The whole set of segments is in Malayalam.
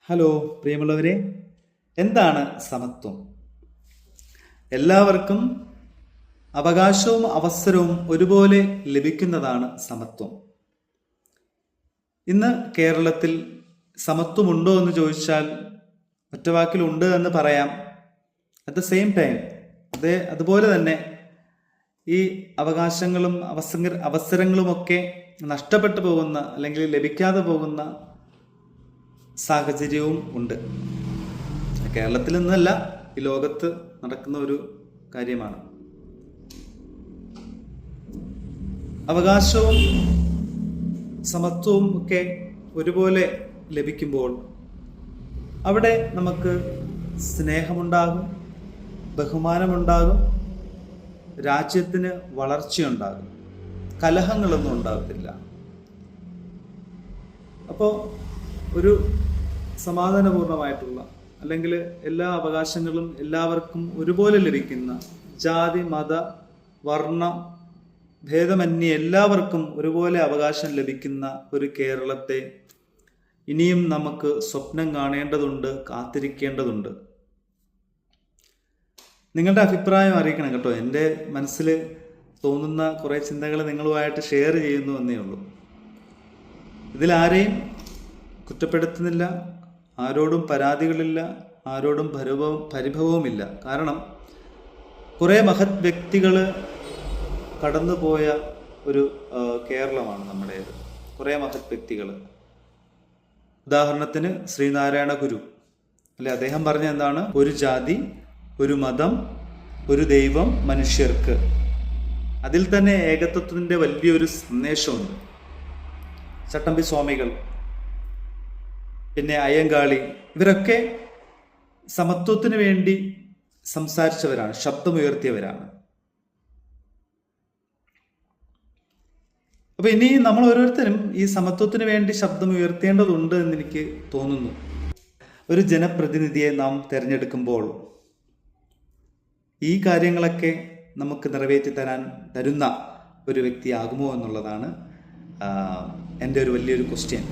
ഹലോ പ്രിയമുള്ളവരെ, എന്താണ് സമത്വം? എല്ലാവർക്കും അവകാശവും അവസരവും ഒരുപോലെ ലഭിക്കുന്നതാണ് സമത്വം. ഇന്ന് കേരളത്തിൽ സമത്വമുണ്ടോ എന്ന് ചോദിച്ചാൽ ഒറ്റവാക്കിലുണ്ട് എന്ന് പറയാം. അറ്റ് ദ സെയിം ടൈം അതുപോലെ തന്നെ ഈ അവകാശങ്ങളും അവസരങ്ങളുമൊക്കെ നഷ്ടപ്പെട്ടു പോകുന്ന അല്ലെങ്കിൽ ലഭിക്കാതെ പോകുന്ന സാഹചര്യവും ഉണ്ട്. കേരളത്തിൽ നിന്നല്ല, ഈ ലോകത്ത് നടക്കുന്ന ഒരു കാര്യമാണ്. അവകാശവും സമത്വവും ഒക്കെ ഒരുപോലെ ലഭിക്കുമ്പോൾ അവിടെ നമുക്ക് സ്നേഹമുണ്ടാകും, ബഹുമാനമുണ്ടാകും, രാജ്യത്തിന് വളർച്ചയുണ്ടാകും, കലഹങ്ങളൊന്നും ഉണ്ടാകത്തില്ല. അപ്പോൾ ഒരു സമാധാനപൂർണമായിട്ടുള്ള അല്ലെങ്കിൽ എല്ലാ അവകാശങ്ങളും എല്ലാവർക്കും ഒരുപോലെ ലഭിക്കുന്ന, ജാതി മത വർണ്ണ ഭേദമന്യേ എല്ലാവർക്കും ഒരുപോലെ അവകാശം ലഭിക്കുന്ന ഒരു കേരളത്തെ ഇനിയും നമുക്ക് സ്വപ്നം കാണേണ്ടതുണ്ട്, കാത്തിരിക്കേണ്ടതുണ്ട്. നിങ്ങളുടെ അഭിപ്രായം അറിയിക്കണം കേട്ടോ. എൻ്റെ മനസ്സിൽ തോന്നുന്ന കുറേ ചിന്തകൾ നിങ്ങളുമായിട്ട് ഷെയർ ചെയ്യുന്നു എന്നേ ഉള്ളൂ. ഇതിലാരെയും കുറ്റപ്പെടുത്തുന്നില്ല, ആരോടും പരാതികളില്ല, ആരോടും പരിഭവവുമില്ല. കാരണം കുറേ മഹത് വ്യക്തികൾ കടന്നുപോയ ഒരു കേരളമാണ് നമ്മുടേത്. കുറേ മഹത് വ്യക്തികൾ. ഉദാഹരണത്തിന് ശ്രീനാരായണ ഗുരു അല്ലെ, അദ്ദേഹം പറഞ്ഞ എന്താണ്? ഒരു ജാതി, ഒരു മതം, ഒരു ദൈവം മനുഷ്യർക്ക്. അതിൽ തന്നെ ഏകത്വത്തിൻ്റെ വലിയൊരു സന്ദേശമുണ്ട്. ചട്ടമ്പി സ്വാമികൾ, പിന്നെ അയ്യങ്കാളി, ഇവരൊക്കെ സമത്വത്തിന് വേണ്ടി സംസാരിച്ചവരാണ്, ശബ്ദമുയർത്തിയവരാണ്. അപ്പൊ ഇനി നമ്മൾ ഓരോരുത്തരും ഈ സമത്വത്തിന് വേണ്ടി ശബ്ദമുയർത്തേണ്ടതുണ്ട് എന്ന് എനിക്ക് തോന്നുന്നു. ഒരു ജനപ്രതിനിധിയെ നാം തിരഞ്ഞെടുക്കുമ്പോൾ ഈ കാര്യങ്ങളൊക്കെ നമുക്ക് നിറവേറ്റി തരുന്ന ഒരു വ്യക്തിയാകുമോ എന്നുള്ളതാണ് എൻ്റെ ഒരു വലിയൊരു ക്വസ്റ്റ്യൻ.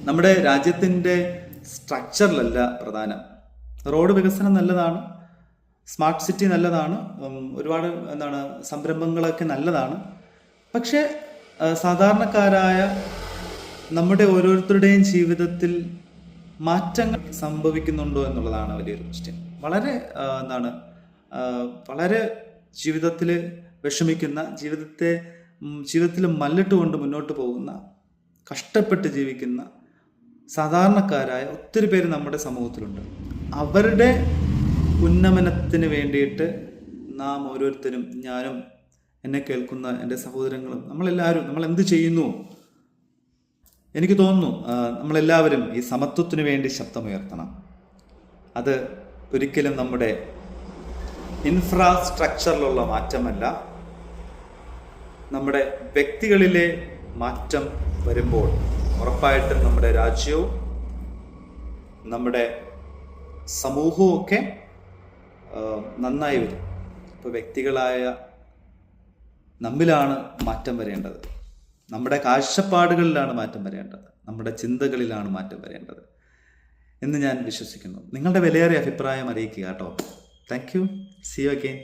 നമ്മുടെ രാജ്യത്തിൻ്റെ സ്ട്രക്ചറിലല്ല പ്രധാനം. റോഡ് വികസനം നല്ലതാണ്, സ്മാർട്ട് സിറ്റി നല്ലതാണ്, ഒരുപാട് സംരംഭങ്ങളൊക്കെ നല്ലതാണ്. പക്ഷേ സാധാരണക്കാരായ നമ്മുടെ ഓരോരുത്തരുടെയും ജീവിതത്തിൽ മാറ്റങ്ങൾ സംഭവിക്കുന്നുണ്ടോ എന്നുള്ളതാണ് വലിയൊരു ക്വസ്റ്റ്യൻ. വളരെ ജീവിതത്തിൽ വിഷമിക്കുന്ന, ജീവിതത്തിൽ മല്ലിട്ടുകൊണ്ട് മുന്നോട്ട് പോകുന്ന, കഷ്ടപ്പെട്ട് ജീവിക്കുന്ന സാധാരണക്കാരായ ഒത്തിരി പേര് നമ്മുടെ സമൂഹത്തിലുണ്ട്. അവരുടെ ഉന്നമനത്തിന് വേണ്ടിയിട്ട് നാം ഓരോരുത്തരും, ഞാനും എന്നെ കേൾക്കുന്ന എൻ്റെ സഹോദരങ്ങളും, നമ്മൾ എന്ത് ചെയ്യുന്നു? എനിക്ക് തോന്നുന്നു നമ്മളെല്ലാവരും ഈ സമത്വത്തിന് വേണ്ടി ശബ്ദമുയർത്തണം. അത് ഒരിക്കലും നമ്മുടെ ഇൻഫ്രാസ്ട്രക്ചറിലുള്ള മാറ്റമല്ല, നമ്മുടെ വ്യക്തികളിലെ മാറ്റം വരുമ്പോൾ ഉറപ്പായിട്ടും നമ്മുടെ രാജ്യവും നമ്മുടെ സമൂഹവും ഒക്കെ നന്നായി വരും. ഇപ്പോൾ വ്യക്തികളായ നമ്മിലാണ് മാറ്റം വരേണ്ടത്, നമ്മുടെ കാഴ്ചപ്പാടുകളിലാണ് മാറ്റം വരേണ്ടത്, നമ്മുടെ ചിന്തകളിലാണ് മാറ്റം വരേണ്ടത് എന്ന് ഞാൻ വിശ്വസിക്കുന്നു. നിങ്ങളുടെ വിലയേറിയ അഭിപ്രായം അറിയിക്കുക കേട്ടോ. Thank you. See you again.